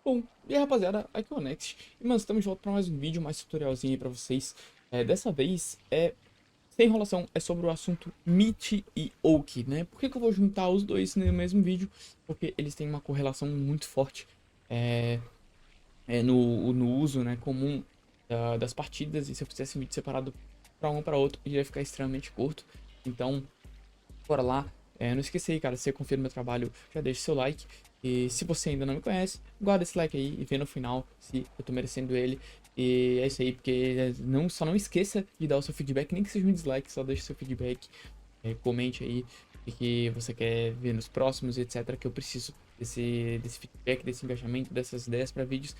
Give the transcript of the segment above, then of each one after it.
Bom, e aí rapaziada, aqui é o Next, e mano, estamos de volta para mais um vídeo, mais tutorialzinho aí pra vocês. Dessa vez, sem enrolação, é sobre o assunto Meat e Oak, né? Por que que eu vou juntar os dois no mesmo vídeo? Porque eles têm uma correlação muito forte é, no uso, né, comum das partidas, e se eu fizesse um vídeo separado para um para outro, ele ia ficar extremamente curto. Então, bora lá. Não esqueça aí, cara, se você confia no meu trabalho, já deixa seu like. E se você ainda não me conhece, guarda esse like aí e vê no final se eu tô merecendo ele. E é isso aí, porque só não esqueça de dar o seu feedback, nem que seja um dislike, só deixa seu feedback. Comente aí o que você quer ver nos próximos, etc. Que eu preciso desse feedback, desse engajamento, dessas ideias para vídeos.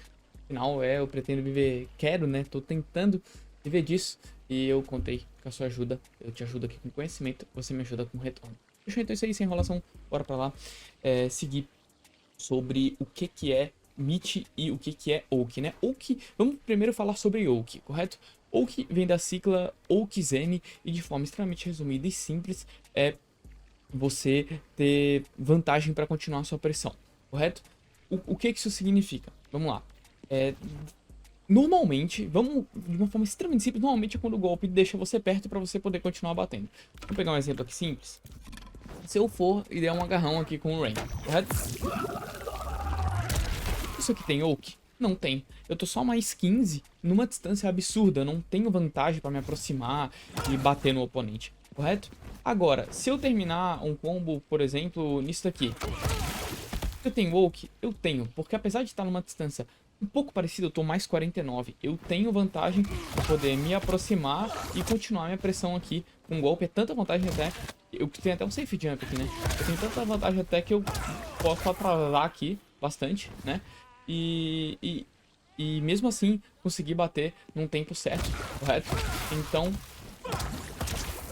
Afinal, eu pretendo viver, quero, né? Tô tentando viver disso. E eu contei com a sua ajuda. Eu te ajudo aqui com conhecimento, você me ajuda com retorno. Fechou? Então é isso aí, sem enrolação, bora pra lá. Seguir sobre o que é Meat e o que é Oak, né? Oak, vamos primeiro falar sobre Oak, correto? Oak vem da sigla Oak Zen e de forma extremamente resumida e simples é você ter vantagem para continuar a sua pressão, correto? O que isso significa? Vamos lá. Normalmente, vamos de uma forma extremamente simples, normalmente é quando o golpe deixa você perto para você poder continuar batendo. Vou pegar um exemplo aqui simples. Se eu for e der um agarrão aqui com o Rain, correto? Isso aqui tem Oak? Não tem. Eu tô só mais 15 numa distância absurda, eu não tenho vantagem para me aproximar e bater no oponente, correto? Agora, se eu terminar um combo, por exemplo, nisso daqui, eu tenho Oak? Eu tenho, porque apesar de estar numa distância um pouco parecida, eu tô mais 49, eu tenho vantagem para poder me aproximar e continuar minha pressão aqui com golpe. É tanta vantagem até, eu tenho até um safe jump aqui, né? Eu tenho tanta vantagem até que eu posso atrasar aqui bastante, né? E mesmo assim conseguir bater num tempo certo, correto? Então,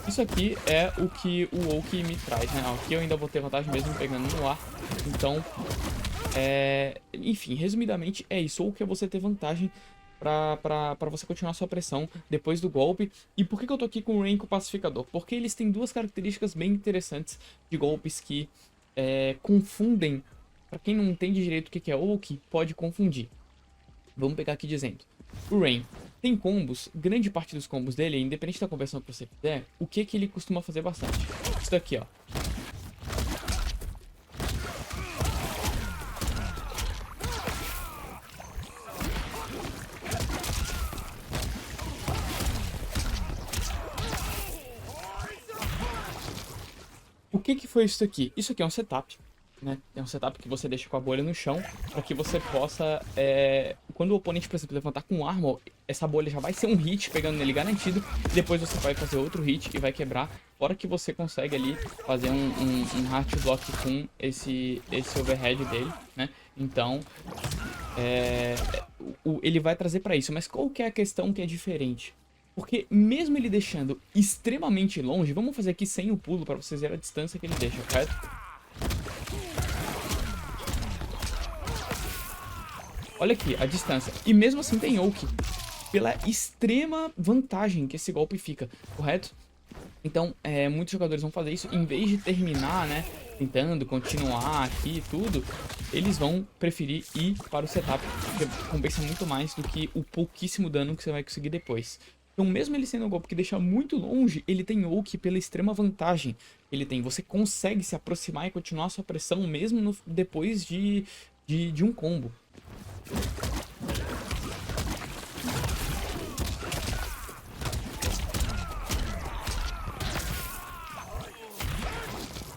isso aqui é o que o Oak me traz, né? Aqui eu ainda vou ter vantagem mesmo pegando no ar. Então, enfim, resumidamente é isso. Ou que é você ter vantagem pra você continuar sua pressão depois do golpe. E por que eu tô aqui com o Rain com o Pacificador? Porque eles têm duas características bem interessantes de golpes que confundem. Pra quem não entende direito o que é Oak, pode confundir. Vamos pegar aqui de exemplo. O Rain tem combos, grande parte dos combos dele, independente da conversão que você fizer, o que ele costuma fazer bastante? Isso daqui, ó. O que foi isso aqui? Isso aqui é um setup, né? É um setup que você deixa com a bolha no chão para que você possa, quando o oponente, por exemplo, levantar com armor, essa bolha já vai ser um hit pegando nele garantido, e depois você vai fazer outro hit e vai quebrar, fora que você consegue ali fazer um heart block com esse overhead dele, né? Então, ele vai trazer para isso, mas qual que é a questão que é diferente? Porque mesmo ele deixando extremamente longe, vamos fazer aqui sem o pulo para vocês verem a distância que ele deixa, correto? Olha aqui a distância. E mesmo assim tem Oak, pela extrema vantagem que esse golpe fica, correto? Então, muitos jogadores vão fazer isso, em vez de terminar, né, tentando continuar aqui e tudo, eles vão preferir ir para o setup, porque compensa muito mais do que o pouquíssimo dano que você vai conseguir depois. Então, mesmo ele sendo um golpe que deixa muito longe, ele tem Oak pela extrema vantagem que ele tem. Você consegue se aproximar e continuar a sua pressão mesmo depois de um combo.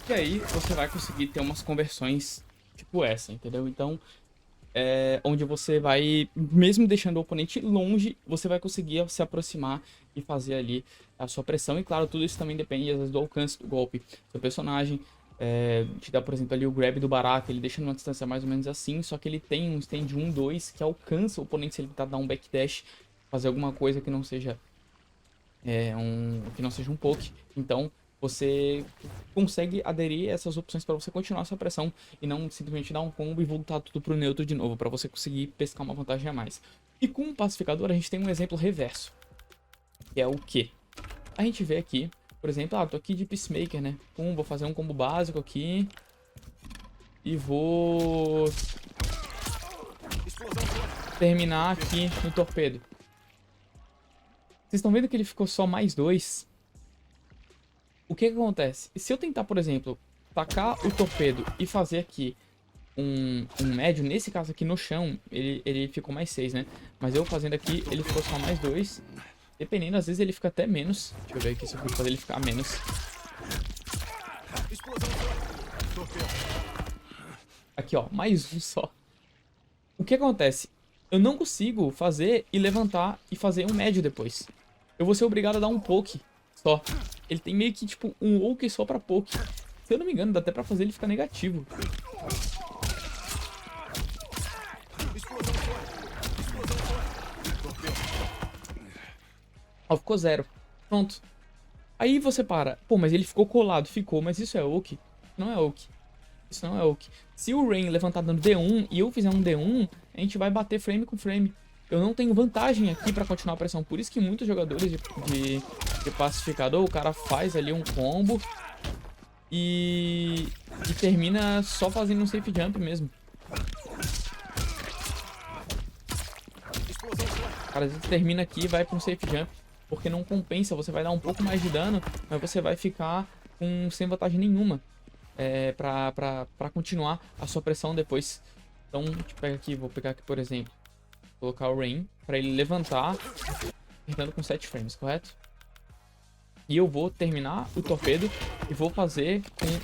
E aí você vai conseguir ter umas conversões tipo essa, entendeu? Então, onde você vai, mesmo deixando o oponente longe, você vai conseguir se aproximar e fazer ali a sua pressão. E claro, tudo isso também depende às vezes do alcance do golpe. Seu personagem te dá, por exemplo, ali o grab do Baraka, ele deixa numa distância mais ou menos assim, só que ele tem um stand 1, 2 que alcança o oponente se ele tentar dar um backdash, fazer alguma coisa que não seja um poke. Então você consegue aderir a essas opções para você continuar sua pressão e não simplesmente dar um combo e voltar tudo pro neutro de novo, para você conseguir pescar uma vantagem a mais. E com o pacificador a gente tem um exemplo reverso, que é o que? A gente vê aqui, por exemplo, tô aqui de Peacemaker, né? Vou fazer um combo básico aqui e vou terminar aqui no torpedo. Vocês estão vendo que ele ficou só mais 2? O que acontece? Se eu tentar, por exemplo, tacar o torpedo e fazer aqui um médio, nesse caso aqui no chão, ele ficou mais 6, né? Mas eu fazendo aqui, ele ficou só mais 2. Dependendo, às vezes ele fica até menos. Deixa eu ver aqui se eu consigo fazer ele ficar menos. Aqui, ó, mais um só. O que acontece? Eu não consigo fazer e levantar e fazer um médio depois. Eu vou ser obrigado a dar um poke só. Ele tem meio que, tipo, um woke só pra poke. Se eu não me engano, dá até pra fazer ele ficar negativo. Ó, ficou 0. Pronto. Aí você para. Pô, mas ele ficou colado. Ficou, mas isso é oak? Não é oak. Isso não é oak. Se o Rain levantar dando D1 e eu fizer um D1, a gente vai bater frame com frame. Eu não tenho vantagem aqui pra continuar a pressão. Por isso que muitos jogadores de pacificador, o cara faz ali um combo e termina só fazendo um safe jump mesmo. O cara às vezes termina aqui e vai pra um safe jump, porque não compensa. Você vai dar um pouco mais de dano, mas você vai ficar sem vantagem nenhuma pra continuar a sua pressão depois. Então, deixa eu pegar aqui, vou pegar aqui, por exemplo, colocar o Rain pra ele levantar, apertando com 7 frames, correto? E eu vou terminar o torpedo e vou fazer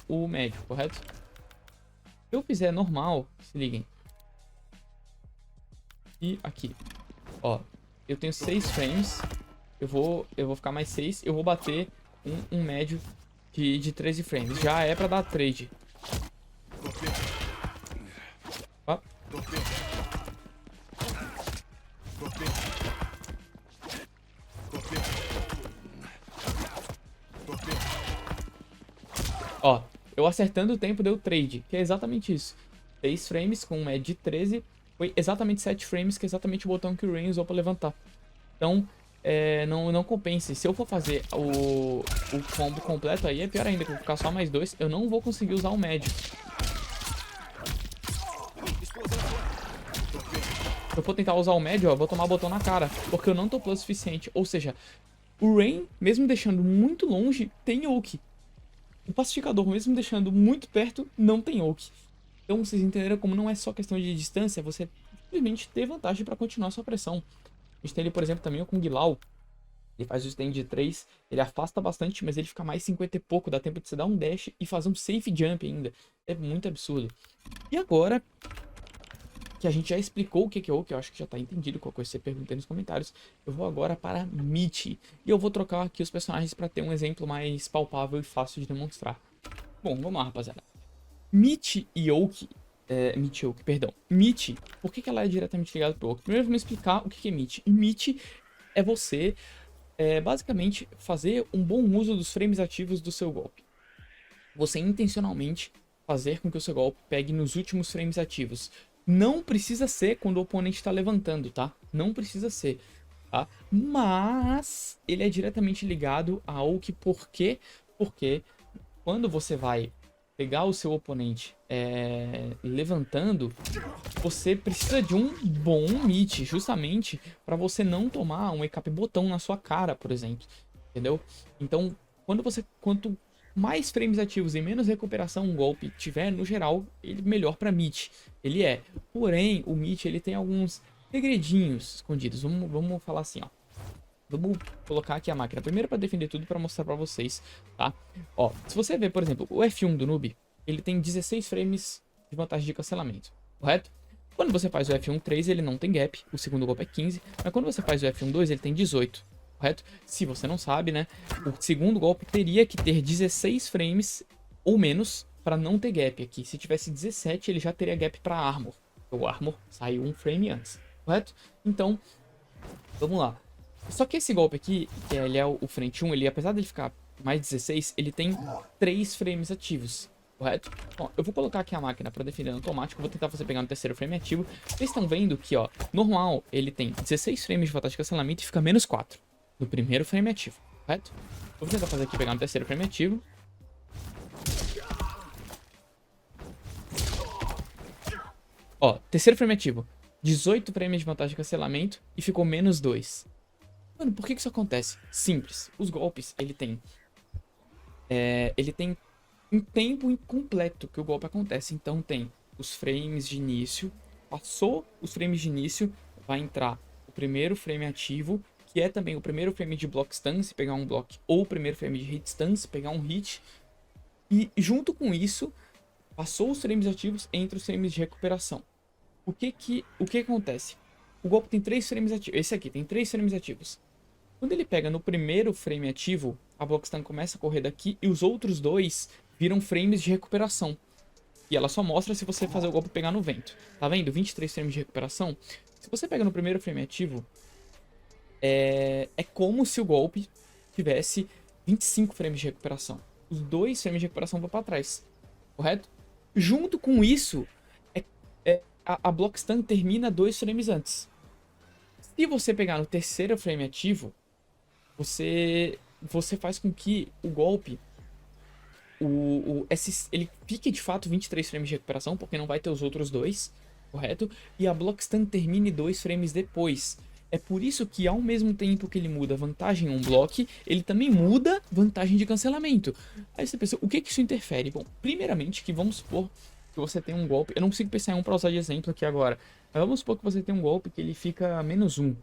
com o médio, correto? Se eu fizer normal, se liguem. E aqui, ó, eu tenho 6 frames, eu vou ficar mais 6, eu vou bater um médio de 13 frames. Já é pra dar trade. Ó. Ó, eu acertando o tempo deu trade, que é exatamente isso. 6 frames com um médio de 13, foi exatamente 7 frames, que é exatamente o botão que o Rain usou pra levantar. Então, não compensa. Se eu for fazer o combo completo, aí é pior ainda, que eu vou ficar só mais 2, eu não vou conseguir usar o médio. Se eu for tentar usar o médio, ó, eu vou tomar botão na cara, porque eu não tô plus o suficiente. Ou seja, o Rain, mesmo deixando muito longe, tem ult. O pacificador, mesmo deixando muito perto, não tem ult. Então vocês entenderam como não é só questão de distância, você simplesmente ter vantagem para continuar a sua pressão. A gente tem ali, por exemplo, também o Kung Lao. Ele faz o stand de 3, ele afasta bastante, mas ele fica mais 50 e pouco, dá tempo de você dar um dash e fazer um safe jump ainda. É muito absurdo. E agora que a gente já explicou o que é o que eu acho que já tá entendido, qualquer coisa você pergunta aí nos comentários, eu vou agora para Mitty. E eu vou trocar aqui os personagens para ter um exemplo mais palpável e fácil de demonstrar. Bom, vamos lá, rapaziada. Mitty e Oak, Mitty, por que ela é diretamente ligada pro Oak? Primeiro vamos explicar o que é Mitty. Mitty é você, basicamente, fazer um bom uso dos frames ativos do seu golpe. Você intencionalmente fazer com que o seu golpe pegue nos últimos frames ativos. Não precisa ser quando o oponente está levantando, tá? Não precisa ser, tá? Mas ele é diretamente ligado a Oak, por quê? Porque quando você vai pegar o seu oponente levantando, você precisa de um bom Mitty, justamente para você não tomar um ECAP botão na sua cara, por exemplo, entendeu? Então, quanto mais frames ativos e menos recuperação um golpe tiver, no geral, ele melhor para Mitty. Ele é. Porém, o Mitty ele tem alguns segredinhos escondidos. Vamos falar assim, ó. Vamos colocar aqui a máquina primeiro para defender tudo, para mostrar para vocês, tá? Ó, se você ver, por exemplo, o F1 do noob, ele tem 16 frames de vantagem de cancelamento, correto? Quando você faz o F1 3, ele não tem gap, o segundo golpe é 15, mas quando você faz o F1 2, ele tem 18, correto? Se você não sabe, né, o segundo golpe teria que ter 16 frames ou menos para não ter gap aqui. Se tivesse 17, ele já teria gap para Armor. O Armor saiu um frame antes, correto? Então, vamos lá. Só que esse golpe aqui, que ele é o frente 1, ele, apesar dele ficar mais 16, ele tem 3 frames ativos, correto? Bom, eu vou colocar aqui a máquina para defender no automático, vou tentar fazer pegar no terceiro frame ativo. Vocês estão vendo que, ó, normal, ele tem 16 frames de vantagem de cancelamento e fica menos 4 no primeiro frame ativo, correto? Vou tentar fazer aqui pegar no terceiro frame ativo. Ó, terceiro frame ativo. 18 frames de vantagem de cancelamento e ficou menos 2. Mano, por que isso acontece? Simples. Os golpes, ele tem um tempo incompleto que o golpe acontece. Então tem os frames de início. Passou os frames de início, vai entrar o primeiro frame ativo, que é também o primeiro frame de block stun, se pegar um block, ou o primeiro frame de hit stun, se pegar um hit. E junto com isso, passou os frames ativos entre os frames de recuperação. O que acontece? O golpe tem 3 frames ativos. Esse aqui tem 3 frames ativos. Quando ele pega no primeiro frame ativo, a block stun começa a correr daqui e os outros 2 viram frames de recuperação. E ela só mostra se você fazer o golpe pegar no vento. Tá vendo? 23 frames de recuperação. Se você pega no primeiro frame ativo, é como se o golpe tivesse 25 frames de recuperação. Os 2 frames de recuperação vão para trás. Correto? Junto com isso, a block stun termina 2 frames antes. Se você pegar no terceiro frame ativo, você faz com que o golpe ele fique de fato 23 frames de recuperação, porque não vai ter os outros 2, correto? E a block stun termine 2 frames depois. É por isso que ao mesmo tempo que ele muda vantagem em um bloco, ele também muda vantagem de cancelamento. Aí você pensa, o que isso interfere? Bom, primeiramente que vamos supor que você tem um golpe, eu não consigo pensar em um para usar de exemplo aqui agora, mas vamos supor que você tem um golpe que ele fica menos 1,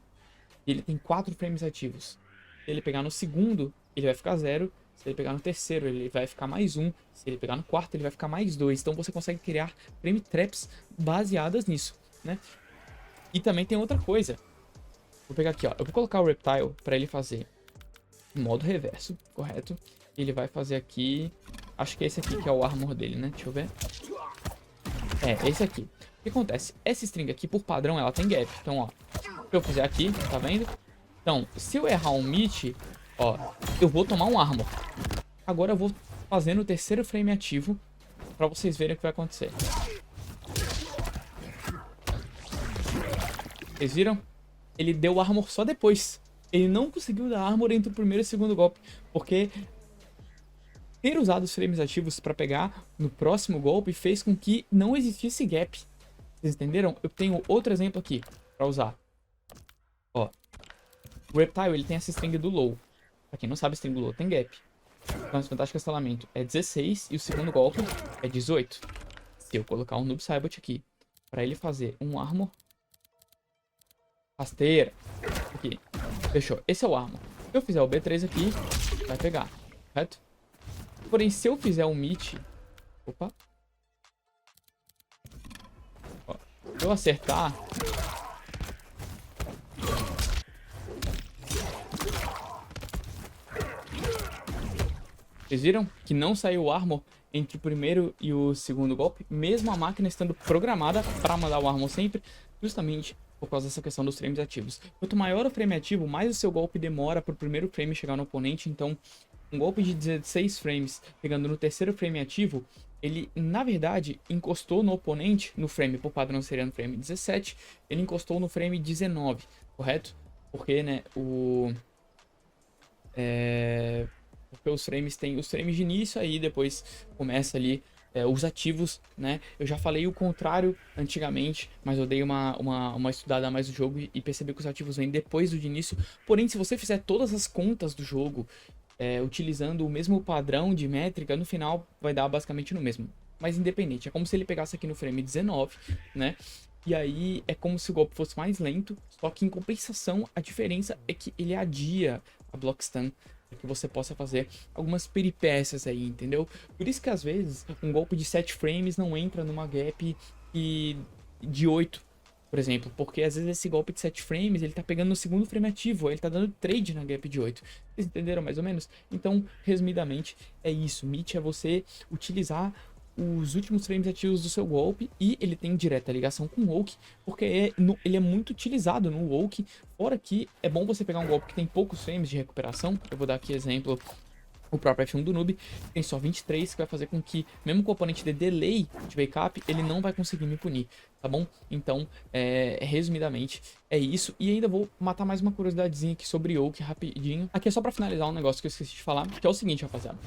e ele tem 4 frames ativos. Se ele pegar no segundo, ele vai ficar 0. Se ele pegar no terceiro, ele vai ficar mais 1. Se ele pegar no quarto, ele vai ficar mais 2. Então você consegue criar frame traps baseadas nisso, né? E também tem outra coisa. Vou pegar aqui, ó. Eu vou colocar o Reptile para ele fazer em modo reverso, correto? Ele vai fazer aqui... Acho que é esse aqui que é o armor dele, né? Deixa eu ver. Esse aqui. O que acontece? Essa string aqui, por padrão, ela tem gap. Então, ó. Se eu fizer aqui, tá vendo? Então, se eu errar um meet, ó, eu vou tomar um armor. Agora eu vou fazer no terceiro frame ativo pra vocês verem o que vai acontecer. Vocês viram? Ele deu armor só depois. Ele não conseguiu dar armor entre o primeiro e o segundo golpe, porque ter usado os frames ativos pra pegar no próximo golpe fez com que não existisse gap. Vocês entenderam? Eu tenho outro exemplo aqui pra usar. Ó. O Reptile, ele tem essa string do low. Pra quem não sabe, a string do low tem gap. Então, essa vantagem de cancelamento é 16 e o segundo golpe é 18. Se eu colocar um Noob Saibot aqui, pra ele fazer um armor. Rasteira. Aqui. Fechou. Esse é o armor. Se eu fizer o B3 aqui, vai pegar. Correto? Porém, se eu fizer um meet... Opa. Ó, se eu acertar... Vocês viram que não saiu o armor entre o primeiro e o segundo golpe, mesmo a máquina estando programada para mandar o armor sempre, justamente por causa dessa questão dos frames ativos. Quanto maior o frame ativo, mais o seu golpe demora para o primeiro frame chegar no oponente. Então, um golpe de 16 frames pegando no terceiro frame ativo, ele, na verdade, encostou no oponente, no frame, por padrão seria no frame 17, ele encostou no frame 19, correto? Porque, né, porque os frames tem os frames de início, aí depois começa ali os ativos, né? Eu já falei o contrário antigamente, mas eu dei uma estudada a mais no jogo e percebi que os ativos vêm depois do de início. Porém, se você fizer todas as contas do jogo, utilizando o mesmo padrão de métrica, no final vai dar basicamente no mesmo. Mas independente, é como se ele pegasse aqui no frame 19, né? E aí é como se o golpe fosse mais lento, só que em compensação a diferença é que ele adia a block stun, que você possa fazer algumas peripécias aí, entendeu? Por isso que às vezes um golpe de 7 frames não entra numa gap de 8, por exemplo, porque às vezes esse golpe de 7 frames ele tá pegando no segundo frame ativo, ele tá dando trade na gap de 8. Vocês entenderam mais ou menos? Então, resumidamente, é isso. Meet é você utilizar os últimos frames ativos do seu golpe, e ele tem direta ligação com o Woke, porque ele é muito utilizado no Woke, fora que é bom você pegar um golpe que tem poucos frames de recuperação. Eu vou dar aqui exemplo, o próprio F1 do Noob, tem só 23, que vai fazer com que, mesmo com o oponente de delay de backup, ele não vai conseguir me punir, tá bom? Então, resumidamente, é isso. E ainda vou matar mais uma curiosidadezinha aqui sobre Woke rapidinho. Aqui é só pra finalizar um negócio que eu esqueci de falar, que é o seguinte, rapaziada.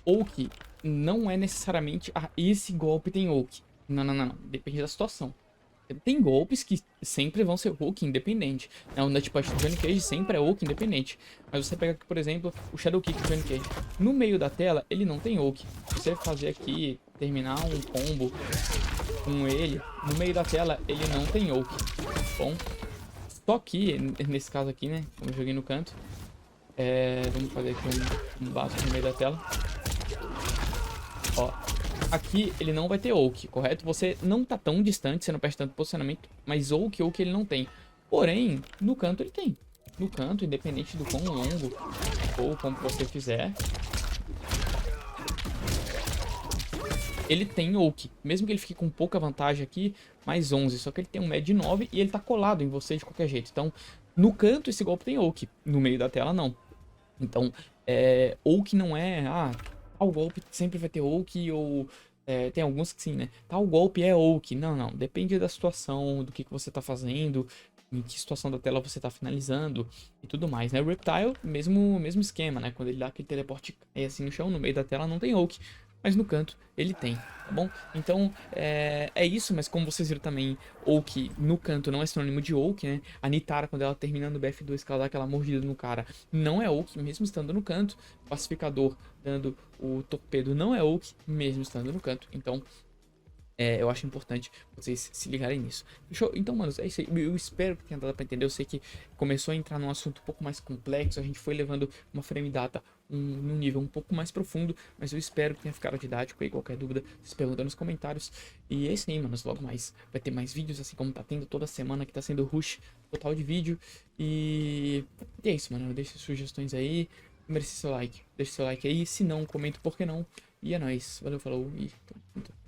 Woke não é necessariamente esse golpe tem Woke. Não. Depende da situação. Tem golpes que sempre vão ser Hulk independente. Né? O Nut Punch do Johnny Cage sempre é Hulk independente. Mas você pega aqui, por exemplo, o Shadow Kick do Johnny Cage. No meio da tela, ele não tem Hulk. Se você fazer aqui, terminar um combo com ele, no meio da tela, ele não tem Hulk. Bom, só que, nesse caso aqui, né, como eu joguei no canto, vamos fazer aqui um básico no meio da tela. Ó, aqui ele não vai ter Oak, correto? Você não tá tão distante, você não perde tanto posicionamento, mas Oak ele não tem. Porém, no canto ele tem. No canto, independente do quão longo ou como você fizer, ele tem Oak. Mesmo que ele fique com pouca vantagem aqui, mais 11. Só que ele tem um med 9 e ele tá colado em você de qualquer jeito. Então, no canto esse golpe tem Oak, no meio da tela não. Então, Oak não é... tal golpe sempre vai ter Oak ou... tem alguns que sim, né? Tal golpe é Oak. Não, não. Depende da situação, do que você tá fazendo, em que situação da tela você tá finalizando e tudo mais, né? O Reptile, mesmo esquema, né? Quando ele dá aquele teleporte assim no chão, no meio da tela, não tem Oak. Mas no canto ele tem, tá bom? Então é isso, mas como vocês viram também, Oak no canto não é sinônimo de Oak, né? A Nitara, quando ela termina no BF2, que ela dá aquela mordida no cara, não é Oak, mesmo estando no canto. O Pacificador dando o torpedo não é Oak, mesmo estando no canto. Então eu acho importante vocês se ligarem nisso. Fechou? Então, manos, é isso aí. Eu espero que tenha dado pra entender. Eu sei que começou a entrar num assunto um pouco mais complexo. A gente foi levando uma frame data num nível um pouco mais profundo. Mas eu espero que tenha ficado didático aí. Qualquer dúvida, se pergunta nos comentários. E é isso aí, manos. Logo mais vai ter mais vídeos, assim como tá tendo toda semana que tá sendo rush total de vídeo. E é isso, mano. Deixe sugestões aí. Merece seu like. Deixe seu like aí. Se não, comenta por que não. E é nóis. Valeu, falou e tamo junto.